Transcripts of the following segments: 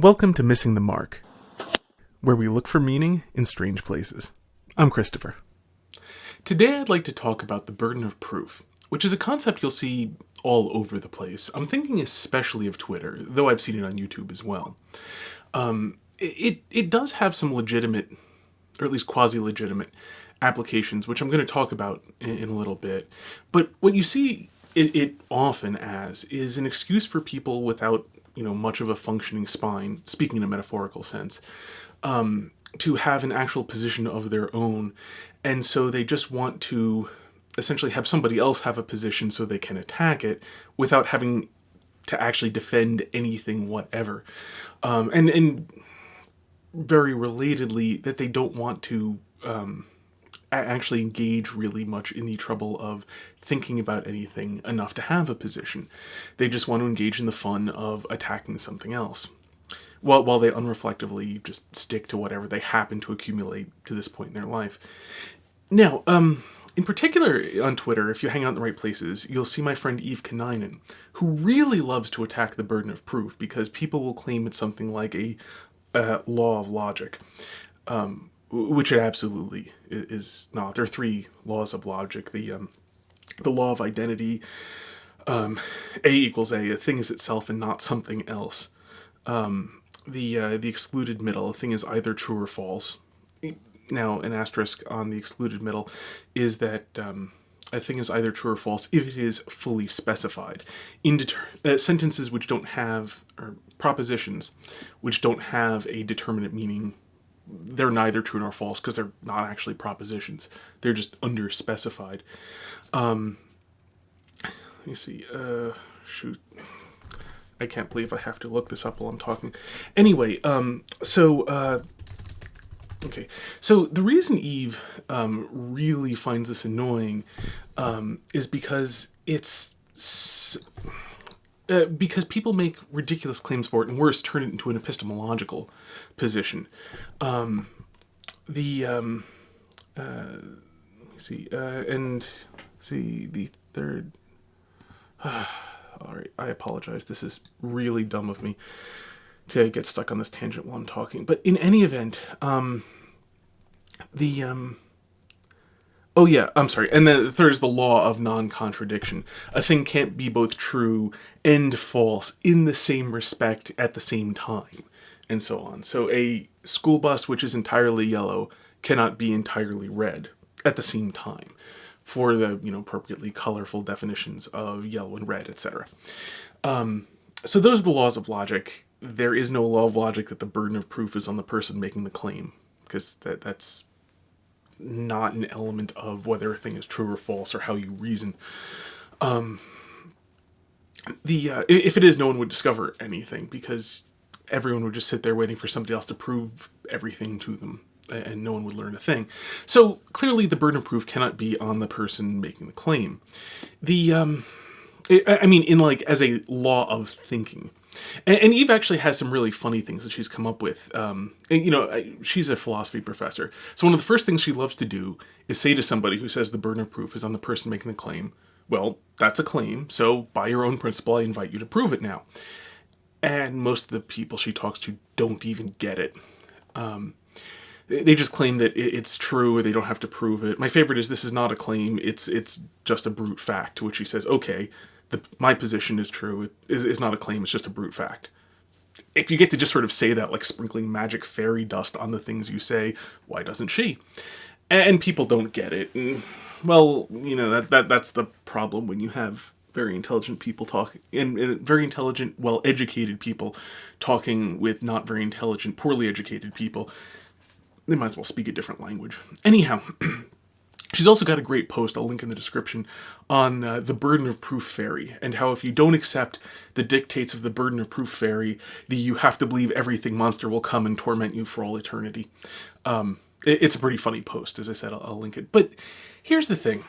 Welcome to Missing the Mark, where we look for meaning in strange places. I'm Christopher. Today I'd like to talk about the burden of proof, which is a concept you'll see all over the place. I'm thinking especially of Twitter, though I've seen it on YouTube as well. It does have some legitimate, or at least quasi-legitimate, applications, which I'm going to talk about in a little bit. But what you see it often as is an excuse for people without much of a functioning spine, speaking in a metaphorical sense, to have an actual position of their own. And so they just want to essentially have somebody else have a position so they can attack it without having to actually defend anything whatever. And very relatedly, that they don't want to actually engage really much in the trouble of thinking about anything enough to have a position. They just want to engage in the fun of attacking something else, while they unreflectively just stick to whatever they happen to accumulate to this point in their life. Now, in particular on Twitter, if you hang out in the right places, you'll see my friend Eve Kaninen, who really loves to attack the burden of proof because people will claim it's something like a law of logic. Which it absolutely is not. There are three laws of logic. The law of identity, A equals A thing is itself and not something else. The excluded middle, a thing is either true or false. Now, an asterisk on the excluded middle is that a thing is either true or false if it is fully specified. Sentences which don't have, or propositions which don't have a determinate meaning, they're neither true nor false because they're not actually propositions. They're just underspecified. Let me see. Shoot. I can't believe I have to look this up while I'm talking. Anyway, okay. So the reason Eve really finds this annoying is because because people make ridiculous claims for it, and worse, turn it into an epistemological position. Let me see, and see the third. All right, I apologize. This is really dumb of me to get stuck on this tangent while I'm talking. But in any event, oh yeah, I'm sorry. And then the third is the law of non-contradiction. A thing can't be both true and false in the same respect at the same time, and so on. So a school bus which is entirely yellow cannot be entirely red at the same time, for the appropriately colorful definitions of yellow and red, etc. So those are the laws of logic. There is no law of logic that the burden of proof is on the person making the claim, because that's not an element of whether a thing is true or false or how you reason. If it is, no one would discover anything because everyone would just sit there waiting for somebody else to prove everything to them, and no one would learn a thing. So clearly the burden of proof cannot be on the person making the claim. As a law of thinking. And Eve actually has some really funny things that she's come up with. She's a philosophy professor. So one of the first things she loves to do is say to somebody who says the burden of proof is on the person making the claim, well, that's a claim, so by your own principle, I invite you to prove it now. And most of the people she talks to don't even get it. They just claim that it's true, or they don't have to prove it. My favorite is, this is not a claim, it's just a brute fact, to which she says, okay, my position is true. It's not a claim, it's just a brute fact. If you get to just sort of say that, like sprinkling magic fairy dust on the things you say, why doesn't she? And people don't get it. And, well, that's the problem when you have very intelligent people talking, and very intelligent, well-educated people talking with not very intelligent, poorly educated people. They might as well speak a different language. Anyhow, she's also got a great post, I'll link in the description, on the burden of proof fairy, and how if you don't accept the dictates of the burden of proof fairy, you have to believe everything monster will come and torment you for all eternity. It's a pretty funny post, as I said, I'll link it. But here's the thing.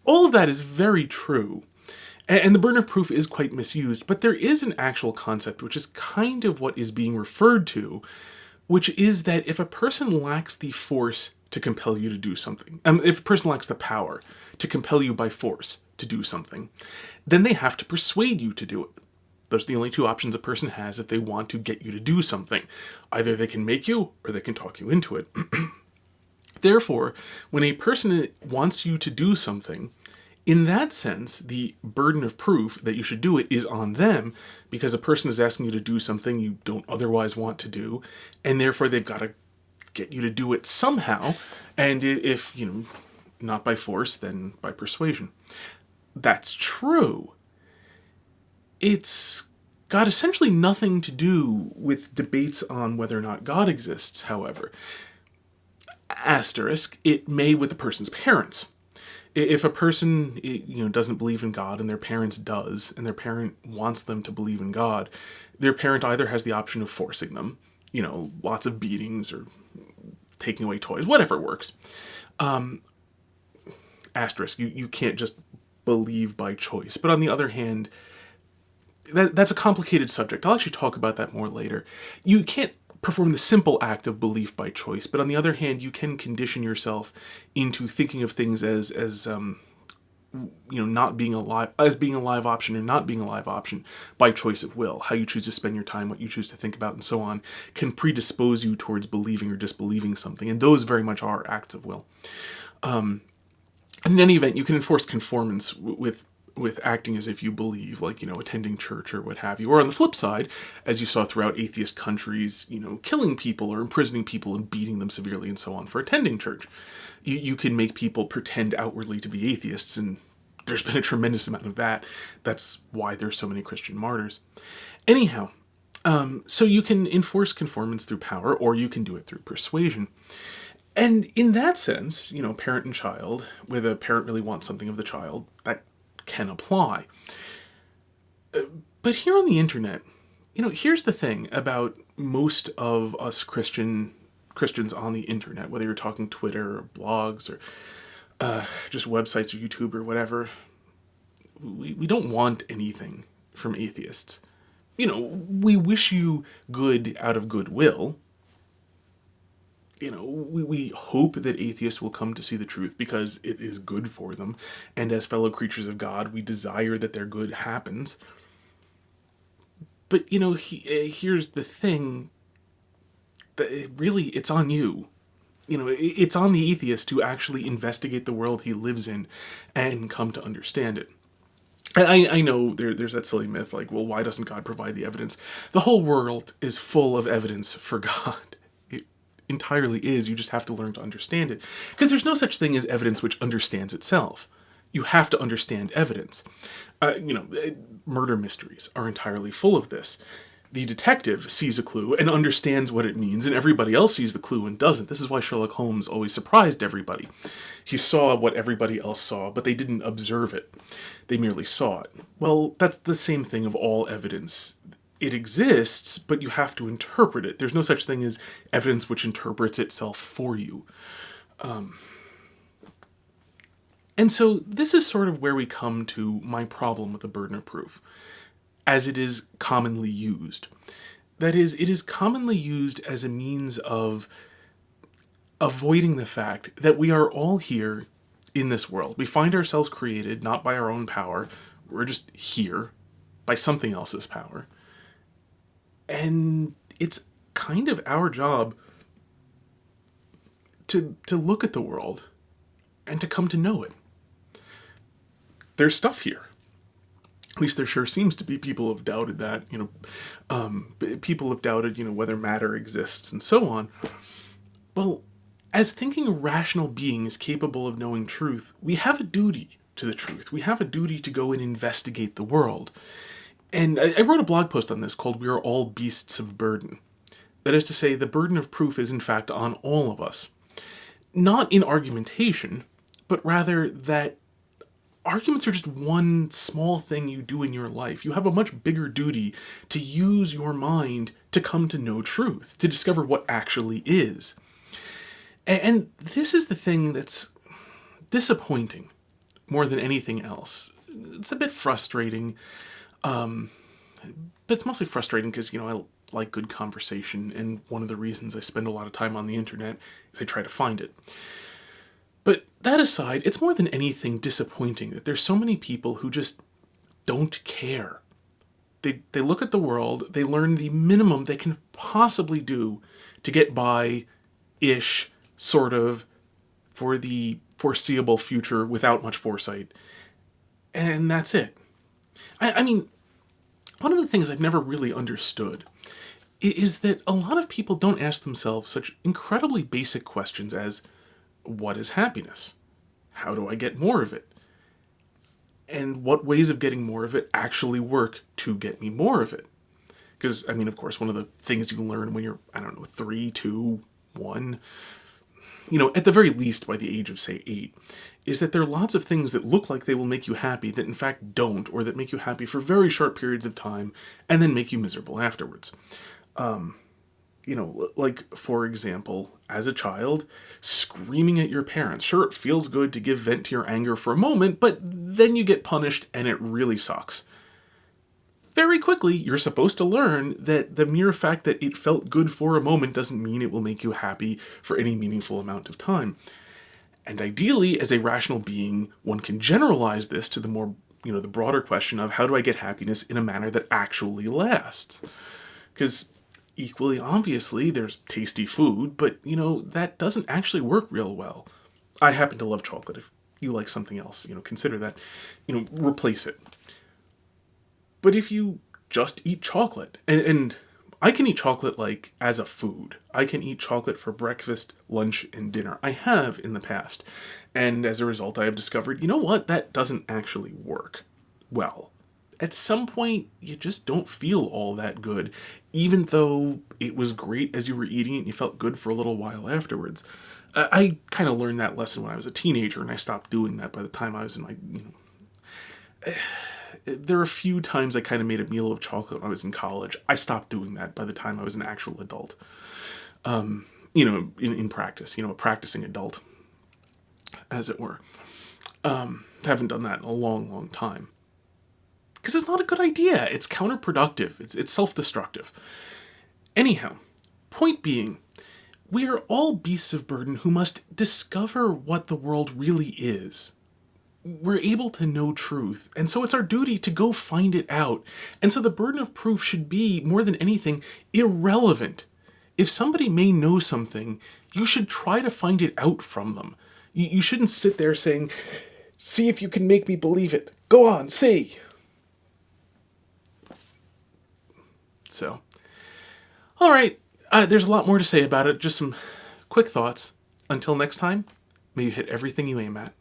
All of that is very true, and the burden of proof is quite misused, but there is an actual concept which is kind of what is being referred to, which is that if a person lacks the force to compel you to do something, if a person lacks the power to compel you by force to do something, then they have to persuade you to do it. Those are the only two options a person has if they want to get you to do something. Either they can make you, or they can talk you into it. Therefore, when a person wants you to do something, in that sense, the burden of proof that you should do it is on them, because a person is asking you to do something you don't otherwise want to do, and therefore they've got to get you to do it somehow, and if, not by force, then by persuasion. That's true. It's got essentially nothing to do with debates on whether or not God exists, however. Asterisk, it may with the person's parents. If a person, doesn't believe in God and their parents does, and their parent wants them to believe in God, their parent either has the option of forcing them, lots of beatings or taking away toys, whatever works. Asterisk, you can't just believe by choice. But on the other hand, that's a complicated subject. I'll actually talk about that more later. You can't perform the simple act of belief by choice, but on the other hand, you can condition yourself into thinking of things as not being being a live option or not being a live option by choice of will. How you choose to spend your time, what you choose to think about, and so on, can predispose you towards believing or disbelieving something, and those very much are acts of will. In any event, you can enforce conformance with acting as if you believe, like, attending church or what have you. Or on the flip side, as you saw throughout atheist countries, killing people or imprisoning people and beating them severely and so on for attending church. You can make people pretend outwardly to be atheists, and there's been a tremendous amount of that. That's why there's so many Christian martyrs. Anyhow, so you can enforce conformance through power, or you can do it through persuasion. And in that sense, parent and child, where the parent really wants something of the child, that can apply. But here on the internet, here's the thing about most of us Christians on the internet, whether you're talking Twitter or blogs or just websites or YouTube or whatever, we don't want anything from atheists. We wish you good out of goodwill. We hope that atheists will come to see the truth because it is good for them. And as fellow creatures of God, we desire that their good happens. But, here's the thing. That really, it's on you. It's on the atheist to actually investigate the world he lives in and come to understand it. And I know there's that silly myth like, well, why doesn't God provide the evidence? The whole world is full of evidence for God. Entirely is. You just have to learn to understand it, because there's no such thing as evidence which understands itself. You have to understand evidence. Murder mysteries are entirely full of this. The detective sees a clue and understands what it means, and everybody else sees the clue and doesn't. This is why Sherlock Holmes always surprised everybody. He saw what everybody else saw, but they didn't observe it. They merely saw it. Well, that's the same thing of all evidence. It exists, but you have to interpret it. There's no such thing as evidence which interprets itself for you. And so this is sort of where we come to my problem with the burden of proof, as it is commonly used. That is, it is commonly used as a means of avoiding the fact that we are all here in this world. We find ourselves created not by our own power. We're just here by something else's power. And it's kind of our job to look at the world and to come to know it. There's stuff here. At least there sure seems to be. People have doubted that, people have doubted, whether matter exists and so on. Well, as thinking rational beings capable of knowing truth, we have a duty to the truth. We have a duty to go and investigate the world. And I wrote a blog post on this called "We Are All Beasts of Burden." That is to say, the burden of proof is in fact on all of us. Not in argumentation, but rather that arguments are just one small thing you do in your life. You have a much bigger duty to use your mind to come to know truth, to discover what actually is. And this is the thing that's disappointing more than anything else. It's a bit frustrating. But it's mostly frustrating because, I like good conversation, and one of the reasons I spend a lot of time on the internet is I try to find it. But that aside, it's more than anything disappointing that there's so many people who just don't care. they look at the world, they learn the minimum they can possibly do to get by ish, sort of, for the foreseeable future without much foresight. And that's it. I mean, one of the things I've never really understood is that a lot of people don't ask themselves such incredibly basic questions as, what is happiness? How do I get more of it? And what ways of getting more of it actually work to get me more of it? Because, I mean, of course, one of the things you learn when you're, I don't know, 3, 2, 1, at the very least by the age of, say, 8, is that there are lots of things that look like they will make you happy that in fact don't, or that make you happy for very short periods of time and then make you miserable afterwards. Like, for example, as a child, screaming at your parents. Sure, it feels good to give vent to your anger for a moment, but then you get punished and it really sucks. Very quickly, you're supposed to learn that the mere fact that it felt good for a moment doesn't mean it will make you happy for any meaningful amount of time. And ideally, as a rational being, one can generalize this to the more, the broader question of how do I get happiness in a manner that actually lasts? Because equally obviously, there's tasty food, but, that doesn't actually work real well. I happen to love chocolate. If you like something else, consider that, replace it. But if you just eat chocolate, and I can eat chocolate like as a food. I can eat chocolate for breakfast, lunch, and dinner. I have in the past. And as a result, I have discovered, that doesn't actually work well. At some point, you just don't feel all that good, even though it was great as you were eating it and you felt good for a little while afterwards. I kind of learned that lesson when I was a teenager, and I stopped doing that by the time I was in my, There are a few times I kind of made a meal of chocolate when I was in college. I stopped doing that by the time I was an actual adult. In practice, a practicing adult, as it were. Haven't done that in a long, long time. Because it's not a good idea. It's counterproductive. It's self-destructive. Anyhow, point being, we are all beasts of burden who must discover what the world really is. We're able to know truth, and so it's our duty to go find it out. And so the burden of proof should be, more than anything, irrelevant. If somebody may know something, you should try to find it out from them. You shouldn't sit there saying, see if you can make me believe it. Go on, see. So, all right, there's a lot more to say about it, just some quick thoughts. Until next time, may you hit everything you aim at.